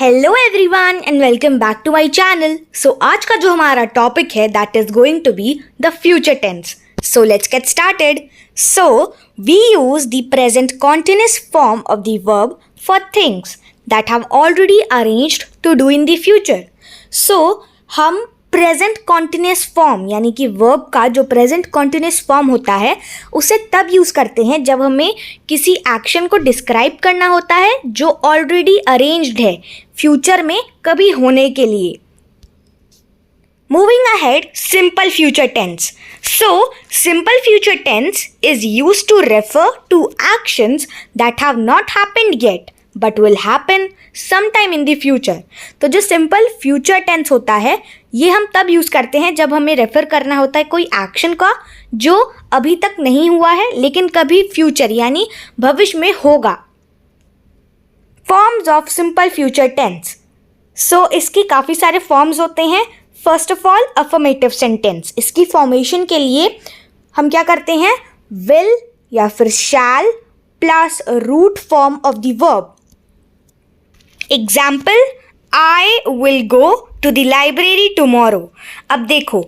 Hello everyone and welcome back to my channel. So आज का जो हमारा टॉपिक है that is going to be the future tense. So let's get started. So we use the present continuous form of the verb for things that have already arranged to do in the future. So हम present continuous form यानी कि verb का जो present continuous form होता है उसे तब use करते हैं जब हमें किसी एक्शन को डिस्क्राइब करना होता है जो ऑलरेडी अरेंज्ड है फ्यूचर में कभी होने के लिए। Moving ahead, simple future tense. So simple future tense is used to refer to actions that have not happened yet but will happen sometime in the future. तो जो सिंपल फ्यूचर टेंस होता है ये हम तब यूज़ करते हैं जब हमें रेफर करना होता है कोई एक्शन का जो अभी तक नहीं हुआ है लेकिन कभी फ्यूचर यानी भविष्य में होगा। Forms of simple future tense. So इसके काफ़ी सारे फॉर्म्स होते हैं। First of all affirmative sentence. इसकी फॉर्मेशन के लिए हम क्या करते हैं, विल या फिर shall plus root form of the verb. Example, I will go to the library tomorrow. अब देखो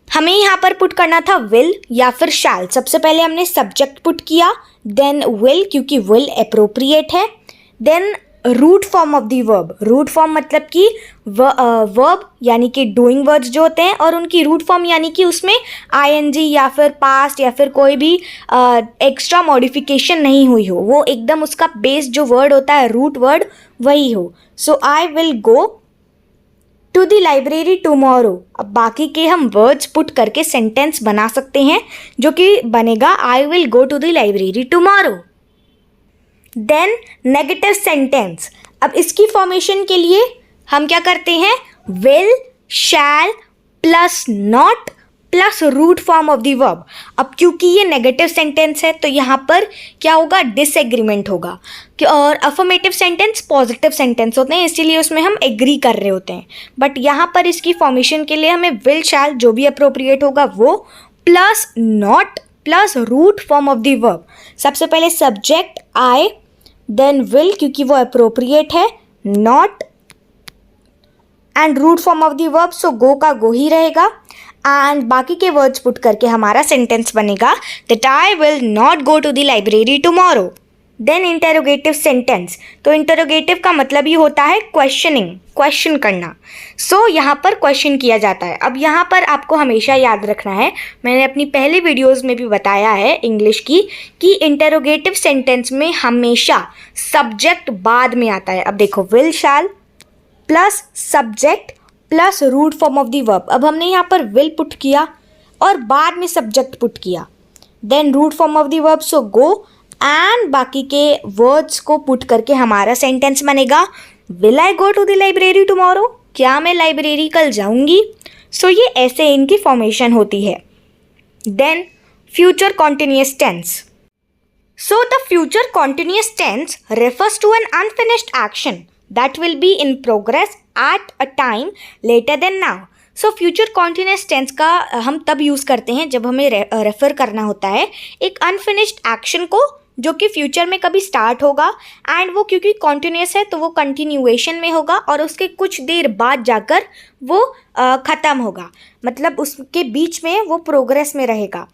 हमें यहाँ पर पुट करना था विल या फिर शैल। सबसे पहले हमने सब्जेक्ट पुट किया, देन विल क्योंकि विल एप्रोप्रिएट है, then root form of the verb. Root form मतलब कि वर्ब यानी कि डूइंग वर्ड्स जो होते हैं और उनकी रूट फॉर्म यानी कि उसमें आईएनजी या फिर पास्ट या फिर कोई भी एक्स्ट्रा मॉडिफिकेशन नहीं हुई हो, वो एकदम उसका बेस जो वर्ड होता है रूट वर्ड वही हो। So I will go to the library tomorrow. अब बाकी के हम वर्ड्स पुट करके सेंटेंस बना सकते हैं जो कि बनेगा I will go to the library tomorrow. Then negative sentence. अब इसकी फॉर्मेशन के लिए हम क्या करते हैं, will shall plus not plus root form of the verb. अब क्योंकि ये नेगेटिव सेंटेंस है तो यहाँ पर क्या होगा, डिसएग्रीमेंट होगा। और अफर्मेटिव सेंटेंस पॉजिटिव सेंटेंस होते हैं इसीलिए उसमें हम एग्री कर रहे होते हैं। बट यहाँ पर इसकी फॉर्मेशन के लिए हमें विल शैल जो भी अप्रोप्रिएट होगा वो plus not plus root form of the verb. सबसे पहले सब्जेक्ट आई, देन विल क्योंकि वो अप्रोप्रिएट है, not and root form of the verb. So go का गो ही रहेगा एंड बाकी के वर्ड्स पुट करके हमारा सेंटेंस बनेगा that I will not go to the library tomorrow. Then interrogative sentence. तो इंटरोगेटिव का मतलब ही होता है क्वेश्चनिंग, क्वेश्चन करना। सो यहाँ पर क्वेश्चन किया जाता है। अब यहाँ पर आपको हमेशा याद रखना है, मैंने अपनी पहले वीडियोस में भी बताया है इंग्लिश की, कि इंटरोगेटिव सेंटेंस में हमेशा सब्जेक्ट बाद में आता है। अब देखो will shall plus subject plus root form of the verb. अब हमने यहाँ पर विल पुट किया और बाद में सब्जेक्ट पुट किया, then root form of the verb so go and बाकी के वर्ड्स को पुट करके हमारा सेंटेंस बनेगा will I go to the library tomorrow. क्या मैं लाइब्रेरी कल जाऊंगी। सो ये ऐसे इनकी फॉर्मेशन होती है। Then future continuous tense. So the future continuous tense refers to an unfinished action that will be in progress at a time later than now. So future continuous tense का हम तब यूज़ करते हैं जब हमें refer करना होता है एक अनफिनिश्ड एक्शन को जो कि फ्यूचर में कभी स्टार्ट होगा एंड वो क्योंकि कॉन्टिन्यूअस है तो वो कंटिन्यूएशन में होगा और उसके कुछ देर बाद जाकर वो ख़त्म होगा, मतलब उसके बीच में वो प्रोग्रेस में रहेगा।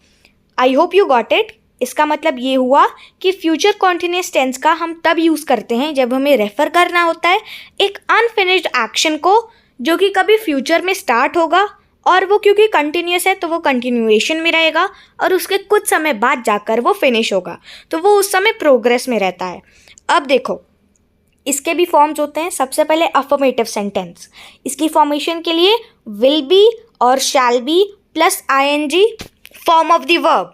I hope you got it. इसका मतलब ये हुआ कि फ्यूचर कॉन्टिन्यूअस टेंस का हम तब यूज़ करते हैं जब हमें रेफ़र करना होता है एक अनफिनिश्ड एक्शन को जो कि कभी फ्यूचर में स्टार्ट होगा और वो क्योंकि कंटिन्यूअस है तो वो कंटिन्यूएशन में रहेगा और उसके कुछ समय बाद जाकर वो फिनिश होगा, तो वो उस समय प्रोग्रेस में रहता है। अब देखो इसके भी फॉर्म्स होते हैं। सबसे पहले अफर्मेटिव सेंटेंस। इसकी फॉर्मेशन के लिए विल बी और shall be plus ING form of the verb.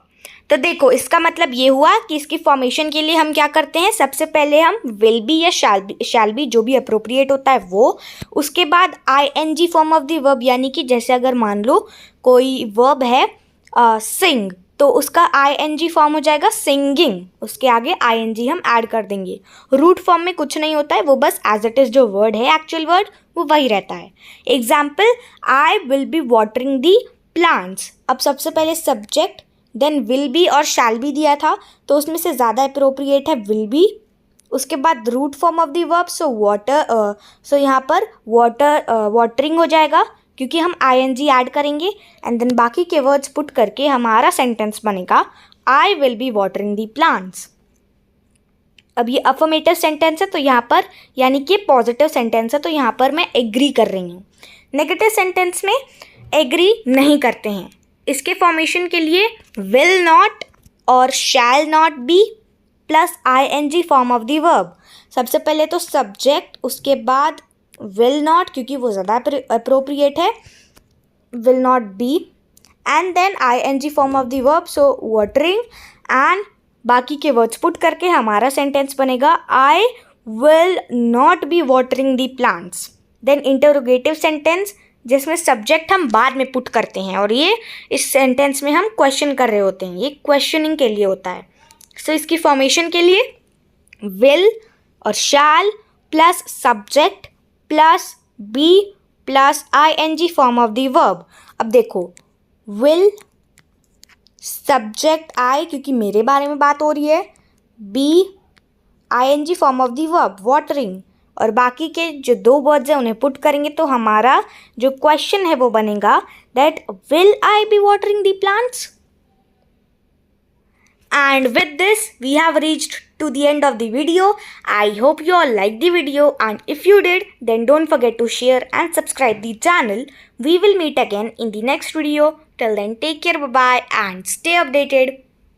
तो देखो इसका मतलब ये हुआ कि इसकी फॉर्मेशन के लिए हम क्या करते हैं, सबसे पहले हम विल बी या शैल बी जो भी अप्रोप्रिएट होता है वो, उसके बाद ING form of the verb यानी कि जैसे अगर मान लो कोई वर्ब है सिंग तो उसका आईएनजी फॉर्म हो जाएगा सिंगिंग, उसके आगे आईएनजी हम ऐड कर देंगे। रूट फॉर्म में कुछ नहीं होता है, वो बस एज इट इज़ जो वर्ड है एक्चुअल वर्ड वो वही रहता है। Example, I will be watering the plants. अब सबसे पहले सब्जेक्ट देन विल बी और शैल बी दिया था तो उसमें से ज़्यादा अप्रोप्रिएट है विल बी उसके बाद root form of the verb, so water, so यहाँ पर वाटरिंग हो जाएगा क्योंकि हम ing ऐड करेंगे एंड देन बाकी के वर्ड्स पुट करके हमारा सेंटेंस बनेगा I will be watering the plants. अब ये अफर्मेटिव सेंटेंस है तो यहाँ पर यानी कि पॉजिटिव सेंटेंस है तो यहाँ पर मैं एग्री कर रही हूँ। नेगेटिव सेंटेंस में एग्री नहीं करते हैं। इसके फॉर्मेशन के लिए विल नॉट और shall not be plus ing form of the verb. सबसे पहले तो सब्जेक्ट, उसके बाद विल नॉट क्योंकि वो ज़्यादा अप्रोप्रिएट है, will not be and then ing form of the verb, so watering and बाकी के वर्ड्स पुट करके हमारा सेंटेंस बनेगा I will not be watering the plants. Then interrogative sentence जिसमें सब्जेक्ट हम बाद में पुट करते हैं और ये इस सेंटेंस में हम क्वेश्चन कर रहे होते हैं, ये क्वेश्चनिंग के लिए होता है। सो इसकी फॉर्मेशन के लिए विल और shall plus subject plus be plus ing form of the verb. अब देखो विल सब्जेक्ट आई क्योंकि मेरे बारे में बात हो रही है, be ing form of the verb watering, और बाकी के जो दो वर्ड्स हैं उन्हें पुट करेंगे तो हमारा जो क्वेश्चन है वो बनेगा that will I be watering the plants. And with this, we have reached to the end of the video. I hope you all liked the video, and if you did, then don't forget to share and subscribe the channel. We will meet again in the next video. Till then, take care, bye-bye, and stay updated.